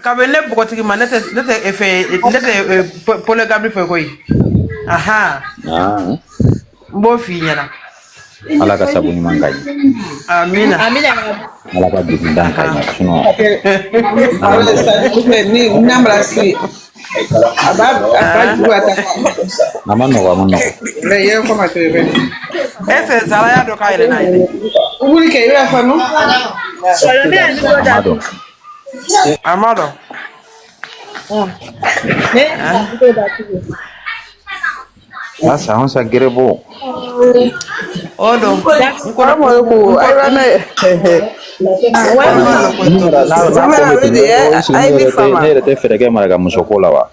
kabele bugoti ma nete efe nete polygamy fe koy aha mbo fi nyana ala ka sabu ɲuman ka ɲi amina ala ka dugu dan ka ɲi sinon ni namrasi aba juwa ta a ma nɔgɔ mais ye ko ma tebe ese sala ya do ka ile na ile wuli ke ira fa no amado asa on sa gerebo odo ko mo ko ay bana ne yɛrɛ tɛ fɛɛrɛ kɛ maraka muso ko la wa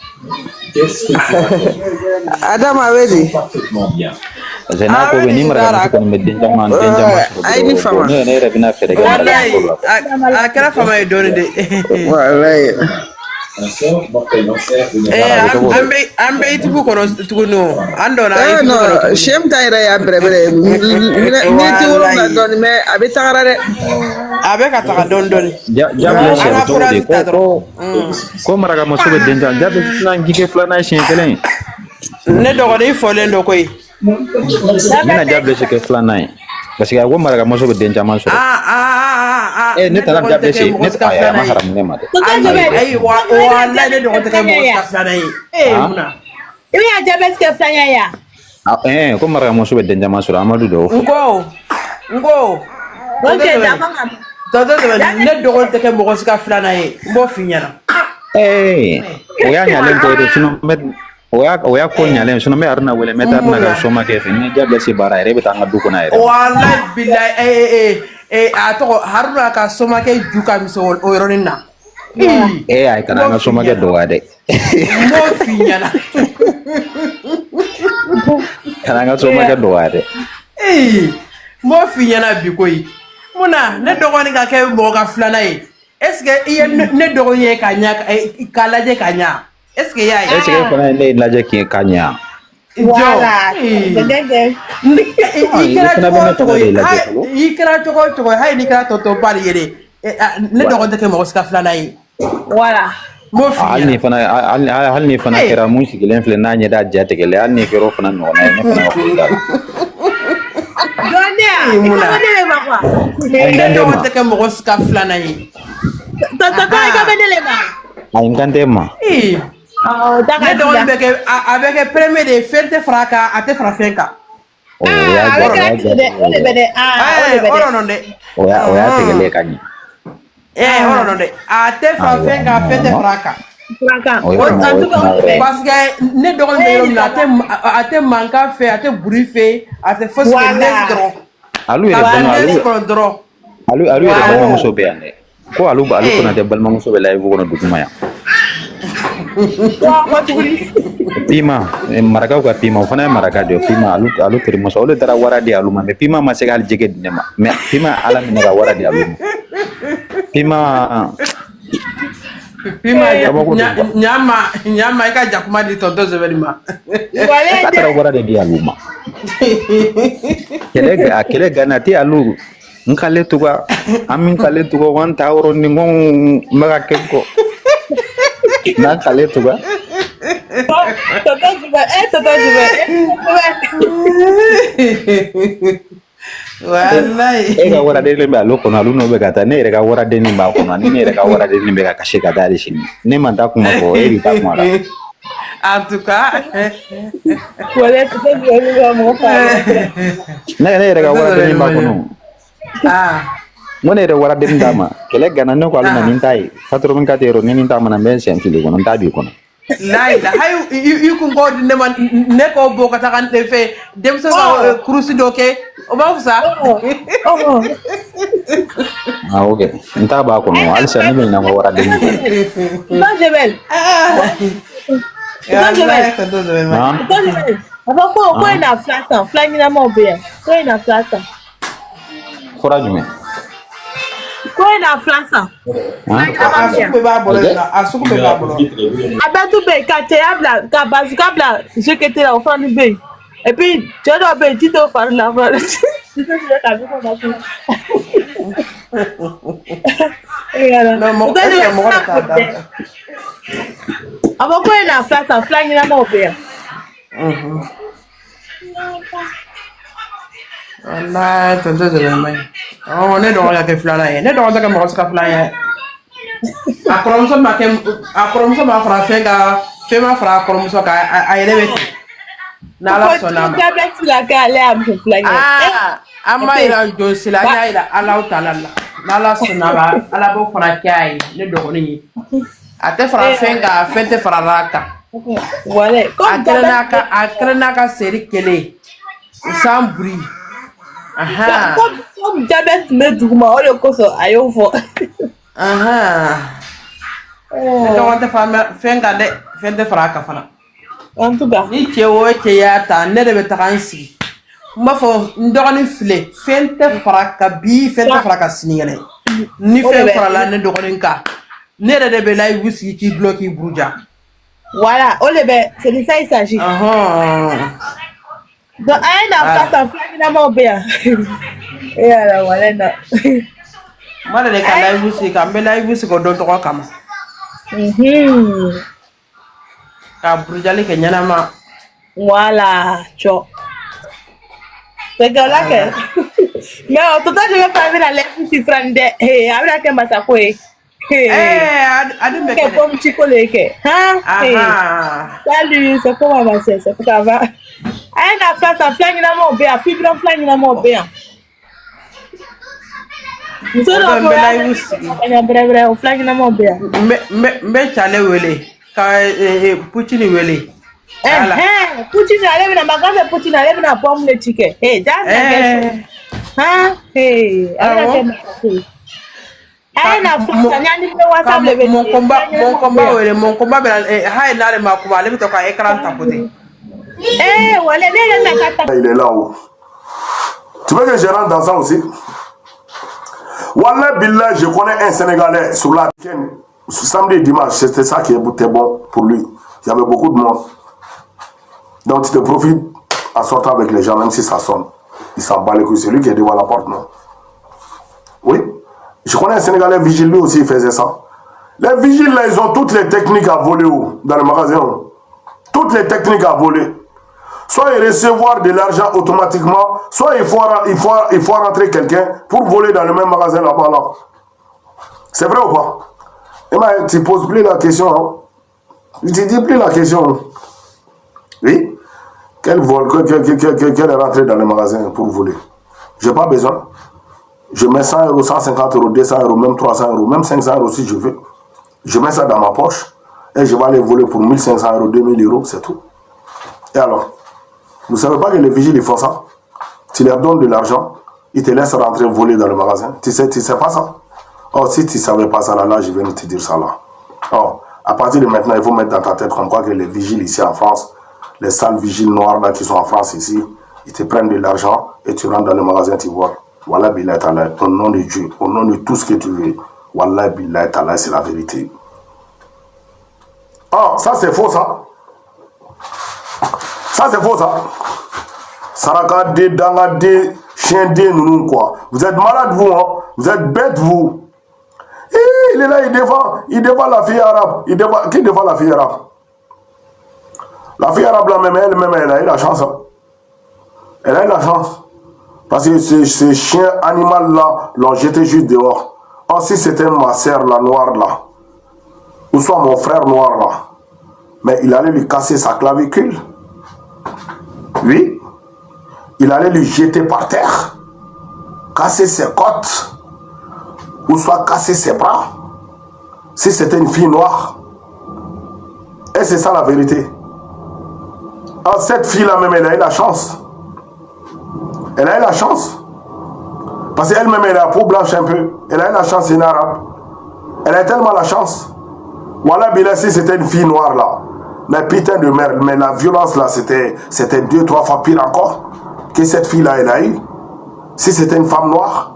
adama wedi parce que n'a ko bɛ ni maraka muso kɔni bɛ den caman sɔrɔ ne yɛrɛ bɛna fɛɛrɛ kɛ maraka muso la a kɛra fama ye dɔɔni de wallahi an bɛ itibu kɔnɔ tuguni an dɔnna no shem ta yɛrɛ ya bere ni ti woro na dɔɔni mais a bɛ tagara dɛ a bɛ ka taga dɔɔni jabu sɛ cogo de ko maraka muso bɛ den caman jabu filan jike filanan siɲɛ kelen ne dɔgɔnin fɔlen dɔ koyi mina jabu se kɛ filanan ye parce que a ko maraka muso bɛ den caman sɔrɔ ne taara jabu se ne a ma haramu ne ma dɛ ayi wallahi ne dɔgɔnin tɛ kɛ mɔgɔ ka filanan ye munna i bɛ jabu se kɛ filanan ya ko maraka muso bɛ den caman sɔrɔ amadu dɔw nko ne dɔgɔnin tɛ kɛ mɔgɔ si ka filanan ye n b'o f'i ɲɛna o y'a ɲalen ko de sinon o y'a ko ɲalen sinon me arna wele me tarna ga soma ke fe ni jabe si bara yɛrɛ bɛ taa an ka du kɔnɔ yɛrɛ wallahi billahi a tɔgɔ haruna ka soma ke ju ka misɛn o yɔrɔnin na ay kana an ka soma ke dɔgɔya dɛ n b'o f'i ɲɛna kana an ka soma ke dɔgɔya dɛ n b'o f'i ɲɛna bi koyi munna ne dɔgɔnin ka kɛ mɔgɔ ka filanan ye est ce que i ye ne dɔgɔnin ye ka ɲa k'a lajɛ ka ɲa est ce que y'a ye est ce que fana ne lajɛ k'i ka ɲa i kɛra cogo o cogo hali n'i kɛra tɔtɔ ba de ye de ne dɔgɔnin tɛ kɛ mɔgɔ si ka filanan ye hali ni fana kɛra mun sigilen filɛ n'a ɲɛda jatigɛlen hali ni kɛra o fana ɲɔgɔnna ye ne fana ka foli da ne dɔgɔnin tɛ kɛ mɔgɔ si ka filanan ye ayi n kan tɛ ma ne dɔgɔnin bɛ kɛ a bɛ kɛ premier de fɛn tɛ fara a kan a tɛ fara fɛn kan o y'a tigɛlen ka ɲɛ hɔrɔn dɛ a tɛ fara fɛn kan fɛn tɛ fara a kan parce que ne dɔgɔnin bɛ yɔrɔ min na a tɛ mankan fɛ a tɛ buri fɛ a tɛ fosi fɛ ne dɔrɔn alu yɛrɛ balimamuso bɛ yan dɛ ko alu fana tɛ balimamuso bɛ layibu kɔnɔ duguma yan pima marakaw ka pima o fana ye maraka de ye pima alu terimuso olu taara wara di alu ma mais pima ma se ka hali jɛgɛ di ne ma mais pima ala minɛ ka wara di alu ma pima ɲama i ka jakuma di tonton Zebedi ma a taara wara de di alu ma kɛlɛ gana tɛ alu n kale tuga an min kale tuga wan ta yɔrɔ ni n ko n bɛ ka kɛ kɔ n'a kale tuga wallahi e ka waraden bɛ alu kɔnɔ alu n'o bɛ ka taa ne yɛrɛ ka waraden b'a kɔnɔ ni ne yɛrɛ ka waraden bɛ ka kasi ka taa hali sini ne ma taa kuma fɔ e b'i taa kuma la en tout cas ne yɛrɛ ka waraden b'a kɔnɔ n ko ne yɛrɛ waraden d'a ma kɛlɛ gana ne ko alu na nin ta ye 84 euro ni nin ta mana n bɛ n sen fili kɔnɔ n t'a b'i kɔnɔ laila hayu i kun ko di ne ma ne ko bo ka taga ne fe demso ka kurusi do ke o ba fusa ok n t'a b'a kɔnɔ halisa ne bɛ ɲina n ko waraden fura jumɛn ko na flasa a sugu bɛɛ b'a bolo a bɛɛ tun bɛ yen ka cɛya bila ka bazika bila jekete la o fana bɛ yen et puis cɛ dɔw bɛ yen ti t'o fari la fɔlɔ Non, mon est-ce que mon Avant quoi il a fait ça, flag il a mon père. Allah, tonton Zélemay. On est dans la flana, on est dans la mosca flana. Akromuso ma fra fenga, fema fra akromuso ka ayelebe. Nala sonama. Ama ira jo sila ira ala utalala. Nala sonaba ala bo fra kai ne dogoni. Ate fra fenga fente fra raka. Wale. Akrena ka seri kele. Sambri. Aha. Comme diabète me duguma o le koso ayo fo. Aha. Donc on te fenga de fente fra ka fana. En tout cas, Ni chewo cheyata ne de betakansi. Mafo ndogani file fente fraka bi fente fraka siningene. Ni fe frala ne dogoni ka. Ne de be lay wusi ki bloki bruja. voilà, c'est de ça il s'agit. Donc, un a fait un flag dans mon père. Et alors, voilà, non. Mala de ka lay wusi ka be lay wusi ko do to kama. Ka bruja le ke nyanama. Voilà, ciao. C'est que là que. Mais en tout cas, je vais pas venir à l'aide si frande. Hey, avec la massa quoi. Adu me Que comme chico le que. Hein? Salut, c'est comment ma sœur, c'est ça va. Un a fait un flag dans mon père, fibre un flag dans mon père. Nous sommes bref, on flag dans mon père. Me chale wele. Ka puchini wele. Poutine allait dans ma grande Poutine allait dans pomme le ticket. Hey, that's the hein? Hey, mon combat hay na le makuba le to ka écran tapoter. Il est là-haut. Tu veux que je rentre dans ça aussi? Wallah Billah, je connais un Sénégalais sur la week-end, samedi et dimanche, c'était ça qui était bon pour lui. Il y avait beaucoup de monde. Donc tu te profites en sortant avec les gens, même si ça sonne. Il s'en bat les couilles, c'est lui qui est devant la porte, non? Oui. Je connais un Sénégalais vigile, lui aussi il faisait ça. Les vigiles là, ils ont toutes les techniques à voler dans le magasin. Toutes les techniques à voler. Soit ils recevoir de l'argent automatiquement, soit il faut rentrer quelqu'un pour voler dans le même magasin là-bas. Là. C'est vrai ou pas? Et ben, tu ne poses plus la question. Hein? Tu ne dis plus la question. Oui? Quel vol, quel est rentré dans le magasin pour voler? Je n'ai pas besoin. Je mets 100 euros, 150 euros, 200 euros, même 300 euros, même 500 euros si je veux. Je mets ça dans ma poche et je vais aller voler pour 1500 euros, 2000 euros, c'est tout. Et alors? Vous ne savez pas que les vigiles ils font ça? Tu leur donnes de l'argent, ils te laissent rentrer voler dans le magasin. Tu sais pas ça? Oh, si tu ne savais pas ça là, je viens de te dire ça là. Oh, à partir de maintenant, il faut mettre dans ta tête comme quoi que les vigiles ici en France, les sales vigiles noirs là qui sont en France ici, ils te prennent de l'argent et tu rentres dans le magasin, tu vois. Wallah billah ta'ala, au nom de Dieu, au nom de tout ce que tu veux. Wallah billah ta'ala, c'est la vérité. Oh, ça c'est faux ça. Ça c'est faux ça. Saraka de danga de chien de nous quoi. Vous êtes malade vous hein. Vous êtes bête vous. Et il est là, il défend la fille arabe. Qui défend la fille arabe? La fille arabe là même elle a eu la chance. Hein. Elle a eu la chance. Parce que ce chien animal là l'ont jeté juste dehors. Oh si c'était ma soeur la noire là. Ou soit mon frère noir là. Mais il allait lui casser sa clavicule. Oui, il allait lui jeter par terre, casser ses côtes, ou soit casser ses bras, si c'était une fille noire. Et c'est ça la vérité. Alors, cette fille-là même, elle a eu la chance. Elle a eu la chance. Parce qu'elle-même, elle a la peau blanche un peu. Elle a eu la chance, c'est une arabe. Elle a tellement la chance. Voilà, bien si c'était une fille noire là. Mais putain de merde, mais la violence là, c'était 2-3 fois pire encore que cette fille-là, elle a eu. Si c'était une femme noire,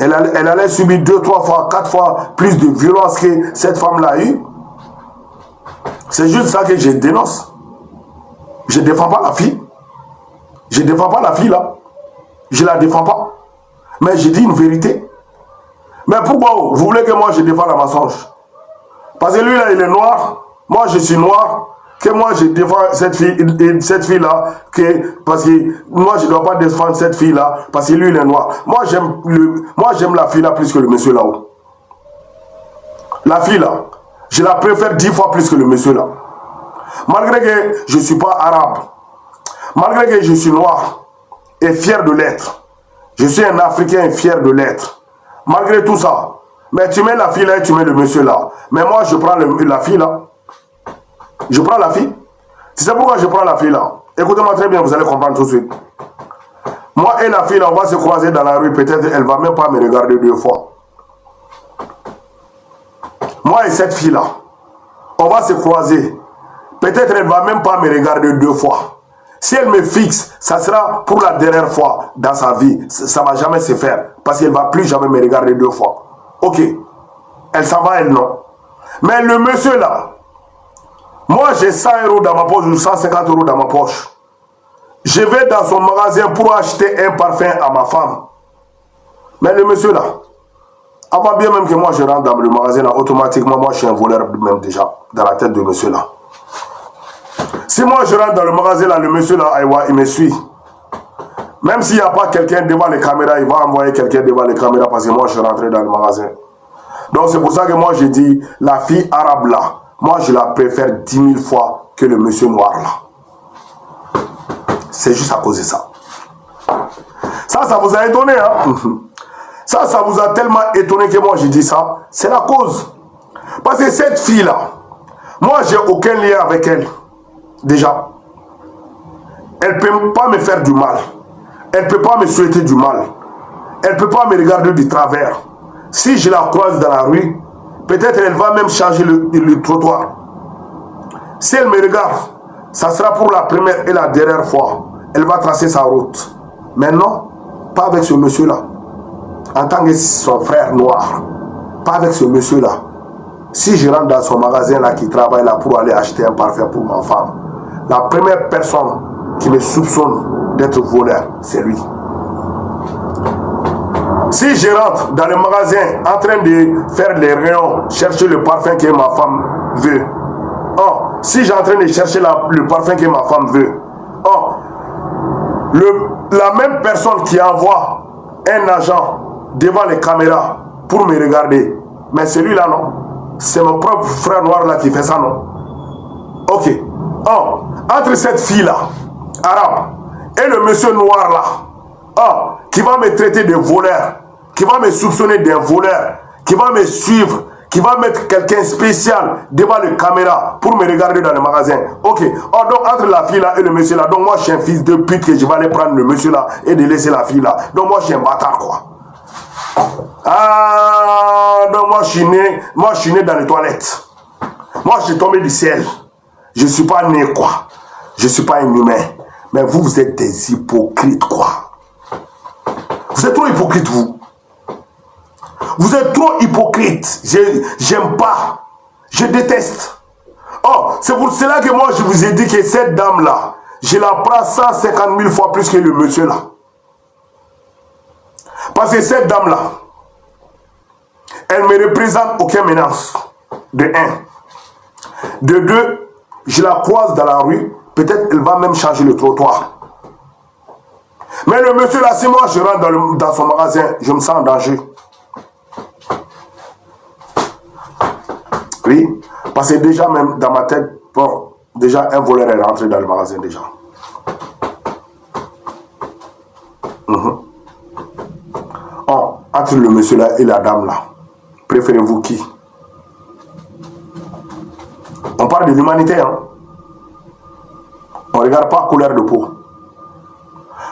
elle allait subir 2-3 fois, 4 fois plus de violence que cette femme-là a eu. C'est juste ça que je dénonce. Je ne défends pas la fille. Je ne défends pas la fille là. Je ne la défends pas. Mais je dis une vérité. Mais pourquoi vous voulez que moi je défende la mensonge? Parce que lui là il est noir, moi je suis noir, que moi je défends cette fille là, parce que moi je ne dois pas défendre cette fille là, parce que lui il est noir. Moi j'aime la fille là plus que le monsieur là-haut. La fille là, je la préfère 10 fois plus que le monsieur là. Malgré que je ne suis pas arabe, malgré que je suis noir et fier de l'être, je suis un Africain fier de l'être. Malgré tout ça, mais tu mets la fille là et tu mets le monsieur là. Mais moi, je prends la fille là. Je prends la fille. Tu sais pourquoi je prends la fille là? Écoutez-moi très bien, vous allez comprendre tout de suite. Moi et la fille là, on va se croiser dans la rue. Peut-être elle ne va même pas me regarder 2 fois. Moi et cette fille là, on va se croiser. Peut-être elle ne va même pas me regarder 2 fois. Si elle me fixe, ça sera pour la dernière fois dans sa vie. Ça ne va jamais se faire. Parce qu'elle ne va plus jamais me regarder 2 fois. Ok. Elle s'en va, elle non. Mais le monsieur là, moi j'ai 100 € dans ma poche ou 150 € dans ma poche. Je vais dans son magasin pour acheter un parfum à ma femme. Mais le monsieur là, avant bien même que moi je rentre dans le magasin là, automatiquement moi je suis un voleur même déjà dans la tête de monsieur là. Si moi je rentre dans le magasin là, le monsieur là, il me suit. Même s'il n'y a pas quelqu'un devant les caméras, il va envoyer quelqu'un devant les caméras parce que moi je suis rentré dans le magasin. Donc c'est pour ça que moi je dis, la fille arabe là, moi je la préfère 10 000 fois que le monsieur noir là. C'est juste à cause de ça. Ça vous a étonné, hein? Ça vous a tellement étonné que moi je dis ça. C'est la cause. Parce que cette fille là, moi j'ai aucun lien avec elle. Déjà, elle ne peut pas me faire du mal. Elle ne peut pas me souhaiter du mal. Elle ne peut pas me regarder du travers. Si je la croise dans la rue, peut-être elle va même changer le trottoir. Si elle me regarde, ça sera pour la première et la dernière fois. Elle va tracer sa route. Mais non, pas avec ce monsieur-là. En tant que son frère noir, pas avec ce monsieur-là. Si je rentre dans son magasin là qui travaille là pour aller acheter un parfum pour ma femme, la première personne qui me soupçonne d'être voleur, c'est lui. Si je rentre dans le magasin en train de faire les rayons, chercher le parfum que ma femme veut. Oh, si j'ai en train de chercher le parfum que ma femme veut. Oh, la même personne qui envoie un agent devant les caméras pour me regarder. Mais celui-là, non. C'est mon propre frère noir là qui fait ça, non. Ok. Oh, entre cette fille-là, arabe, et le monsieur noir là, oh, qui va me traiter de voleur, qui va me soupçonner d'un voleur, qui va me suivre, qui va mettre quelqu'un spécial devant les caméras pour me regarder dans le magasin. Ok. Oh, donc entre la fille là et le monsieur là, donc moi je suis un fils de pute que je vais aller prendre le monsieur là et de laisser la fille là. Donc moi je suis un bâtard quoi. Ah, donc moi je suis né dans les toilettes. Moi je suis tombé du ciel. Je ne suis pas né quoi. Je ne suis pas un humain. Mais vous êtes des hypocrites quoi. Vous êtes trop hypocrites vous. Vous êtes trop hypocrite. J'aime pas. Je déteste. Oh, c'est pour cela que moi je vous ai dit que cette dame là, je la prends 150 000 fois plus que le monsieur là. Parce que cette dame là, elle ne me représente aucune menace. De 1. De 2, je la croise dans la rue, peut-être elle va même changer le trottoir. Mais le monsieur là, si moi je rentre dans son magasin, je me sens en danger. Oui, parce que déjà même dans ma tête, bon, déjà un voleur est rentré dans le magasin déjà. Oh, entre le monsieur là et la dame là, préférez-vous qui? On parle de l'humanité, hein. On ne regarde pas couleur de peau.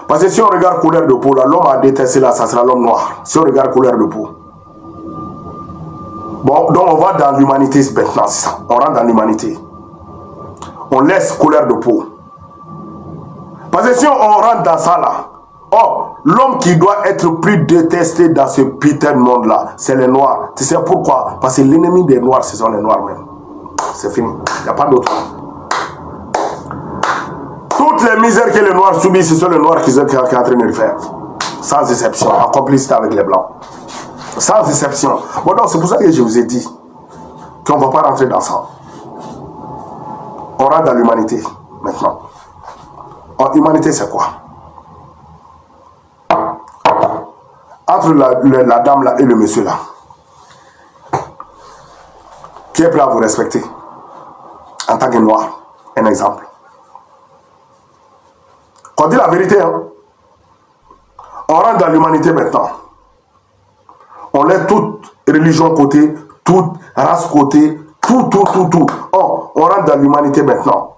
Parce que si on regarde couleur de peau, là, l'homme a détesté là, ça sera l'homme noir. Si on regarde couleur de peau. Bon, donc on va dans l'humanité maintenant, c'est ça. On rentre dans l'humanité. On laisse couleur de peau. Parce que si on rentre dans ça là, oh, l'homme qui doit être plus détesté dans ce putain de monde là, c'est les noirs. Tu sais pourquoi? Parce que l'ennemi des noirs, ce sont les noirs même. C'est fini. Il n'y a pas d'autre. Toutes les misères que les noirs subissent, ce sont les noirs qui sont en train de le faire. Sans exception. En complicité avec les blancs. Sans exception. Bon, donc c'est pour ça que je vous ai dit qu'on ne va pas rentrer dans ça. On rentre dans l'humanité maintenant. Humanité, c'est quoi? Entre la dame là et le monsieur là, qui est prêt à vous respecter en tant que noir? Un exemple. On dit la vérité, hein? On rentre dans l'humanité maintenant. On laisse toute religion côté, toute race côté, tout. On rentre dans l'humanité maintenant.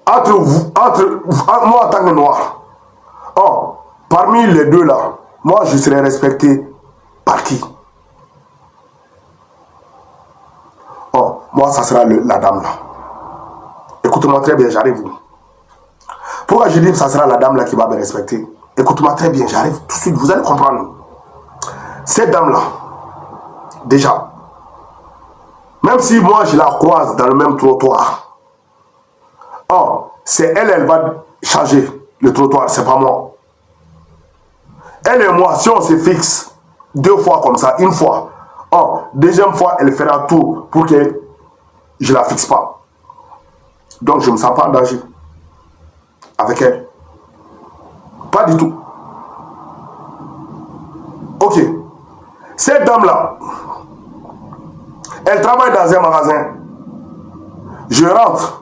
Entre moi en tant que noir, parmi les deux là, moi je serai respecté par qui? Moi ça sera la dame là. Écoute-moi très bien, j'arrive. Pourquoi je dis que ça sera la dame là qui va me respecter? Écoute-moi très bien, j'arrive tout de suite, vous allez comprendre. Cette dame là, déjà, même si moi je la croise dans le même trottoir, c'est elle, elle va changer le trottoir, c'est pas moi. Elle et moi, si on se fixe 2 fois comme ça, une fois, deuxième fois, elle fera tout pour que je la fixe pas. Donc je ne me sens pas en danger avec elle. Pas du tout. Ok. Cette dame-là, elle travaille dans un magasin. Je rentre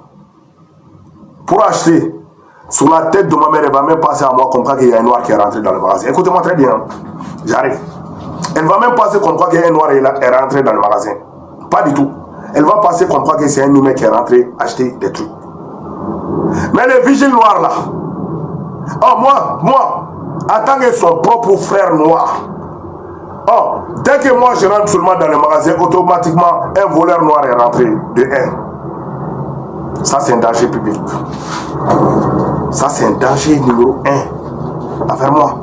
pour acheter. Sur la tête de ma mère, elle va même passer à moi comme quoi qu'il y a un noir qui est rentré dans le magasin. Écoutez-moi très bien. J'arrive. Elle va même passer comme quoi qu'il y a un noir qui est rentré dans le magasin. Pas du tout. Elle va passer comme quoi que c'est un humain qui est rentré acheter des trucs. Mais le vigile noir là, moi, en tant que son propre frère noir, dès que moi je rentre seulement dans le magasin, automatiquement un voleur noir est rentré de 1. Ça c'est un danger public. Ça c'est un danger numéro 1 envers moi.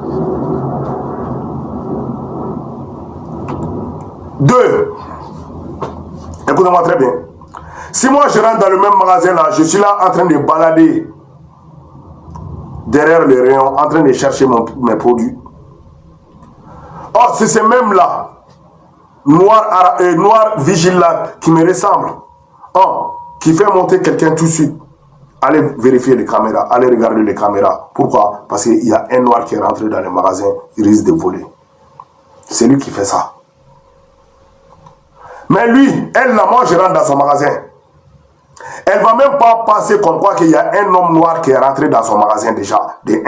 2. Écoutez-moi très bien. Si moi je rentre dans le même magasin là, je suis là en train de balader derrière les rayons, en train de chercher mes produits. C'est ces mêmes là, noir vigile là, qui me ressemble, qui fait monter quelqu'un tout de suite. Allez vérifier les caméras, allez regarder les caméras. Pourquoi? Parce qu'il y a un noir qui est rentré dans le magasin, il risque de voler. C'est lui qui fait ça. Mais lui, elle là, moi je rentre dans son magasin. Elle va même pas passer comme quoi qu'il y a un homme noir qui est rentré dans son magasin déjà, de 1.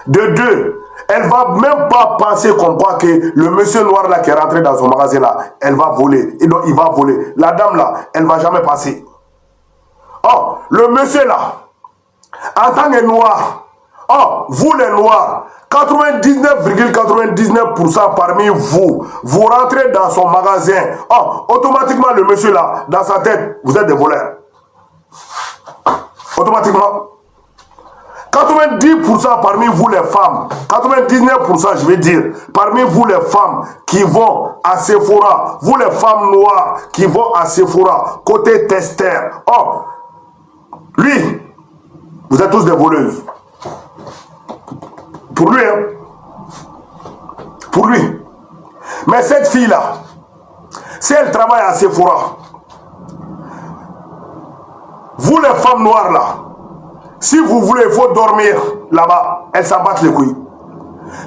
De 2, elle va même pas penser comme quoi que le monsieur noir là qui est rentré dans son magasin là, elle va voler. Et donc il va voler. La dame là, elle va jamais passer. Le monsieur là, en tant que noir, vous les noirs, 99,99% parmi vous, vous rentrez dans son magasin, automatiquement le monsieur là, dans sa tête, vous êtes des voleurs. Automatiquement. 90% parmi vous les femmes, 99% je vais dire, parmi vous les femmes qui vont à Sephora, vous les femmes noires qui vont à Sephora, côté testeur, lui, vous êtes tous des voleuses. Pour lui, hein. Pour lui. Mais cette fille-là, si elle travaille à Sephora, vous les femmes noires là, si vous voulez, il faut dormir là-bas, elles s'en battent les couilles.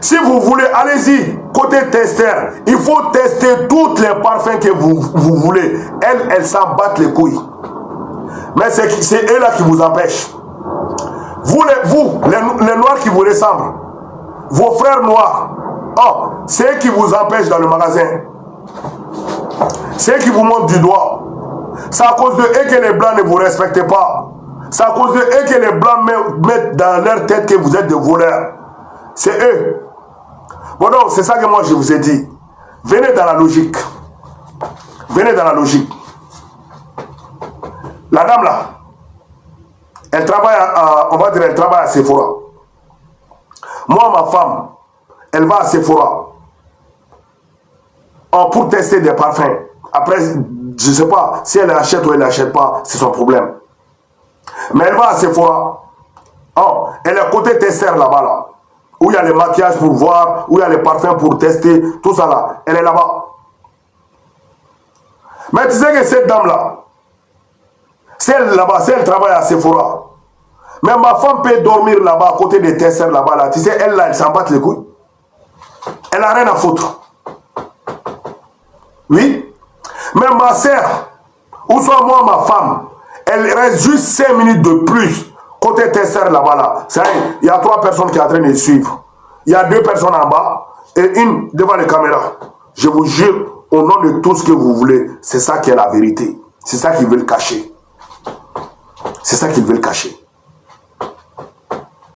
Si vous voulez, allez-y, côté testeur, il faut tester tous les parfums que vous voulez. Elles s'en battent les couilles. Mais c'est eux là qui vous empêchent. Vous, les noirs qui vous ressemblent, vos frères noirs, c'est eux qui vous empêchent dans le magasin. C'est eux qui vous montrent du doigt. C'est à cause de eux que les blancs ne vous respectent pas. C'est à cause de eux que les blancs mettent dans leur tête que vous êtes des voleurs. C'est eux. Bon donc, c'est ça que moi je vous ai dit. Venez dans la logique. Venez dans la logique. La dame là, elle travaille on va dire, elle travaille à Sephora. Moi, ma femme, elle va à Sephora pour tester des parfums. Après, je ne sais pas si elle achète ou elle n'achète pas, c'est son problème. Mais elle va à Sephora. Elle est côté testeur là-bas, là, où il y a les maquillages pour voir, où il y a les parfums pour tester, tout ça là, elle est là-bas. Mais tu sais que cette dame-là, celle là-bas, si elle travaille à Sephora, mais ma femme peut dormir là-bas, à côté des testeurs là-bas, là. Tu sais, elle là, elle s'en bat les couilles. Elle n'a rien à foutre. Oui. Mais ma soeur, ou soit moi, ma femme, elle reste juste 5 minutes de plus côté testeur là-bas. Là. Ça y est, il y a 3 personnes qui sont en train de suivre. Il y a 2 personnes en bas et une devant les caméras. Je vous jure, au nom de tout ce que vous voulez, c'est ça qui est la vérité. C'est ça qu'ils veulent cacher. C'est ça qu'ils veulent cacher.